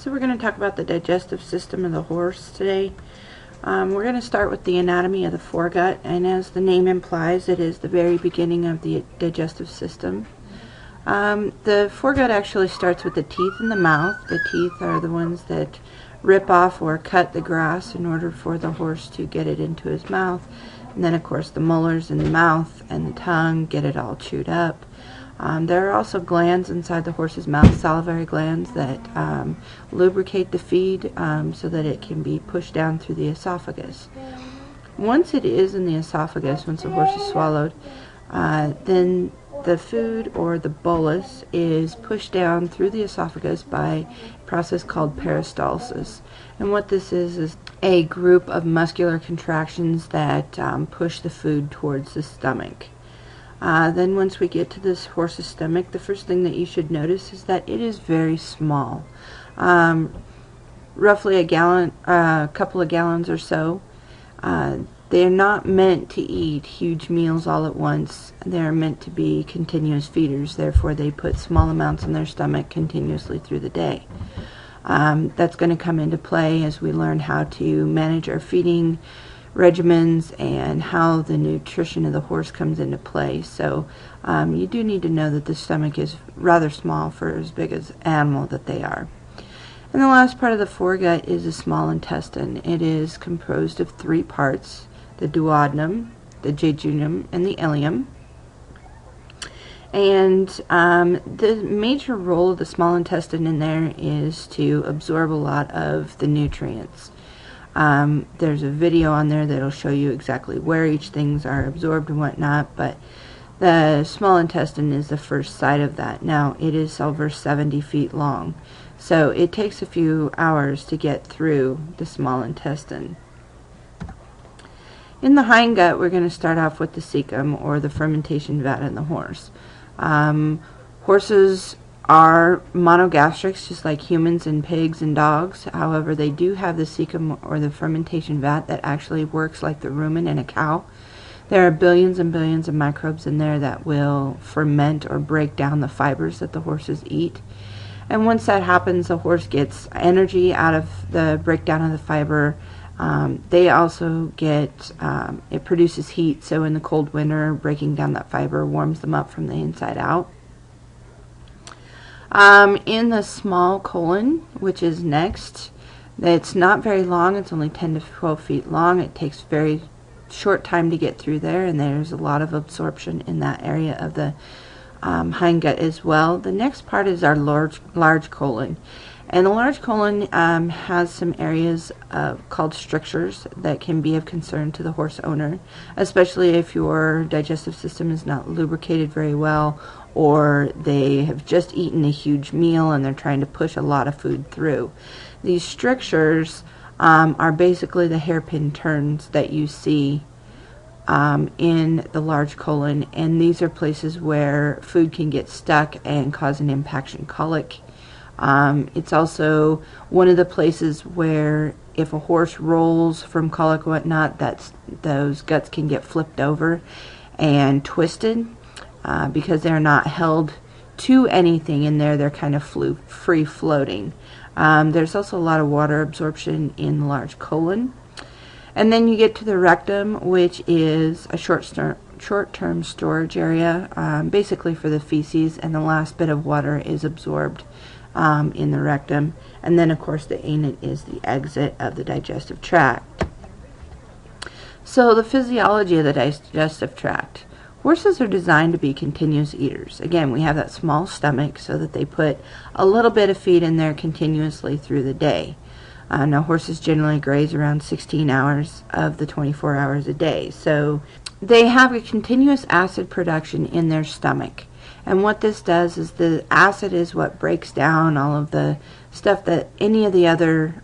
So we're going to talk about the digestive system of the horse today. We're going to start with the anatomy of the foregut, and as the name implies, it is the very beginning of the digestive system. The foregut actually starts with the teeth in the mouth. The teeth are the ones that rip off or cut the grass in order for the horse to get it into his mouth. And then, of course, the molars in the mouth and the tongue get it all chewed up. There are also glands inside the horse's mouth, salivary glands, that lubricate the feed so that it can be pushed down through the esophagus. Once it is in the esophagus, once the horse is swallowed, then the food, or the bolus, is pushed down through the esophagus by a process called peristalsis. And what this is a group of muscular contractions that push the food towards the stomach. Then once we get to this horse's stomach, the first thing that you should notice is that it is very small. Roughly a couple of gallons or so. They're not meant to eat huge meals all at once. They're meant to be continuous feeders. Therefore, they put small amounts in their stomach continuously through the day. That's going to come into play as we learn how to manage our feeding regimens and how the nutrition of the horse comes into play. So you do need to know that the stomach is rather small for as big as animal that they are. And the last part of the foregut is the small intestine. It is composed of three parts: the duodenum, the jejunum, and the ileum. And the major role of the small intestine in there is to absorb a lot of the nutrients. There's a video on there that'll show you exactly where each things are absorbed and whatnot, but the small intestine is the first site of that. Now, it is over 70 feet long, so it takes a few hours to get through the small intestine. In the hindgut, we're going to start off with the cecum, or the fermentation vat, in the horse. Horses are monogastrics, just like humans and pigs and dogs. However, they do have the cecum, or the fermentation vat, that actually works like the rumen in a cow. There are billions and billions of microbes in there that will ferment or break down the fibers that the horses eat. And once that happens, the horse gets energy out of the breakdown of the fiber. They also get, it produces heat, so in the cold winter, breaking down that fiber warms them up from the inside out. In the small colon, which is next, it's not very long. It's only 10 to 12 feet long. It takes very short time to get through there, and there's a lot of absorption in that area of the hindgut as well. The next part is our large colon. And the large colon has some areas called strictures that can be of concern to the horse owner, especially if your digestive system is not lubricated very well, or they have just eaten a huge meal and they're trying to push a lot of food through. These strictures are basically the hairpin turns that you see in the large colon, and these are places where food can get stuck and cause an impaction colic. It's also one of the places where if a horse rolls from colic or whatnot, those guts can get flipped over and twisted because they're not held to anything in there. They're kind of free floating. There's also a lot of water absorption in the large colon. And then you get to the rectum, which is a short-term storage area, basically for the feces, and the last bit of water is absorbed in the rectum. And then, of course, the anus is the exit of the digestive tract. So the physiology of the digestive tract. Horses are designed to be continuous eaters. Again, we have that small stomach so that they put a little bit of feed in there continuously through the day. Now, horses generally graze around 16 hours of the 24 hours a day. So they have a continuous acid production in their stomach. And what this does is the acid is what breaks down all of the stuff that any of the other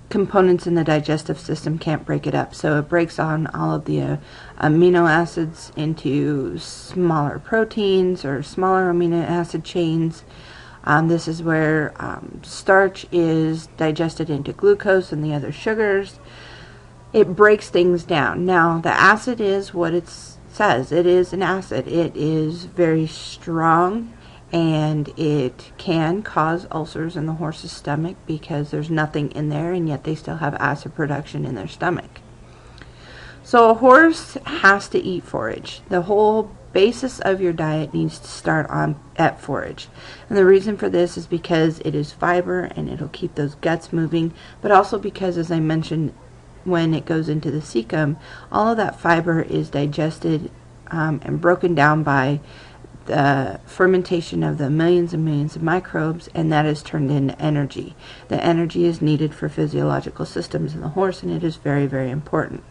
components in the digestive system can't break it up. So it breaks on all of the amino acids into smaller proteins or smaller amino acid chains. This is where starch is digested into glucose and the other sugars. It breaks things down. Now, the acid is what it says. It is an acid. It is very strong and it can cause ulcers in the horse's stomach because there's nothing in there, and yet they still have acid production in their stomach. So a horse has to eat forage. The whole basis of your diet needs to start at forage. And the reason for this is because it is fiber and it'll keep those guts moving, but also because, as I mentioned, when it goes into the cecum, all of that fiber is digested and broken down by the fermentation of the millions and millions of microbes, and that is turned into energy. The energy is needed for physiological systems in the horse, and it is very, very important.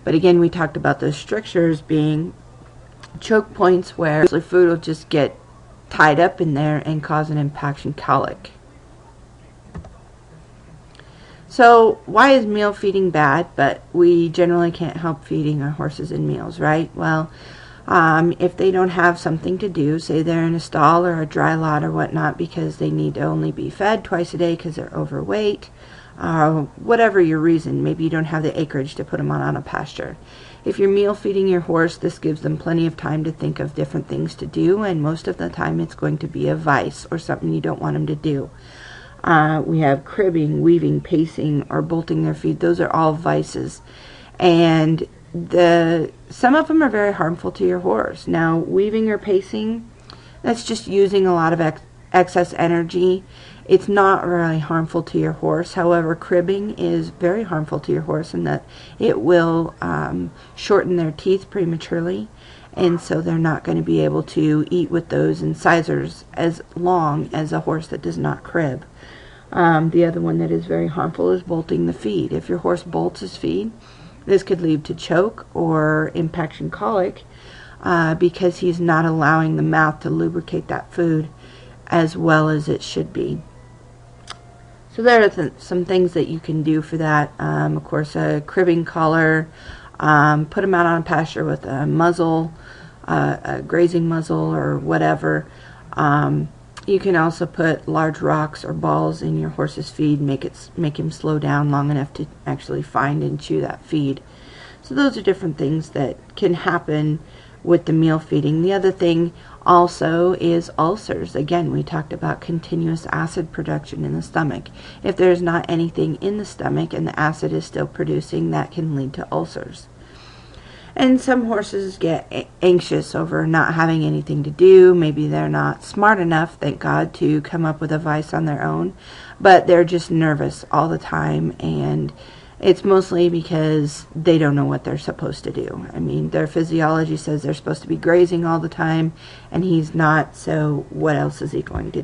But again, we talked about those strictures being choke points where the food will just get tied up in there and cause an impaction colic. So why is meal feeding bad, but we generally can't help feeding our horses in meals, right? Well, if they don't have something to do, say they're in a stall or a dry lot or whatnot because they need to only be fed twice a day because they're overweight, whatever your reason, maybe you don't have the acreage to put them on a pasture. If you're meal feeding your horse, this gives them plenty of time to think of different things to do, and most of the time it's going to be a vice or something you don't want them to do. We have cribbing, weaving, pacing, or bolting their feet. Those are all vices, and some of them are very harmful to your horse. Now, weaving or pacing, that's just using a lot of excess energy. It's not really harmful to your horse. However, cribbing is very harmful to your horse in that it will shorten their teeth prematurely, and so they're not going to be able to eat with those incisors as long as a horse that does not crib. The other one that is very harmful is bolting the feed. If your horse bolts his feed, this could lead to choke or impaction colic because he's not allowing the mouth to lubricate that food as well as it should be. So there are some things that you can do for that. Of course, a cribbing collar, put them out on a pasture with a muzzle, a grazing muzzle or whatever. You can also put large rocks or balls in your horse's feed, make him slow down long enough to actually find and chew that feed. So those are different things that can happen with the meal feeding. The other thing also is ulcers. Again, we talked about continuous acid production in the stomach. If there's not anything in the stomach and the acid is still producing, that can lead to ulcers. And some horses get anxious over not having anything to do. Maybe they're not smart enough, thank God, to come up with a vice on their own, but they're just nervous all the time, and it's mostly because they don't know what they're supposed to do. I mean, their physiology says they're supposed to be grazing all the time, and he's not, so what else is he going to do?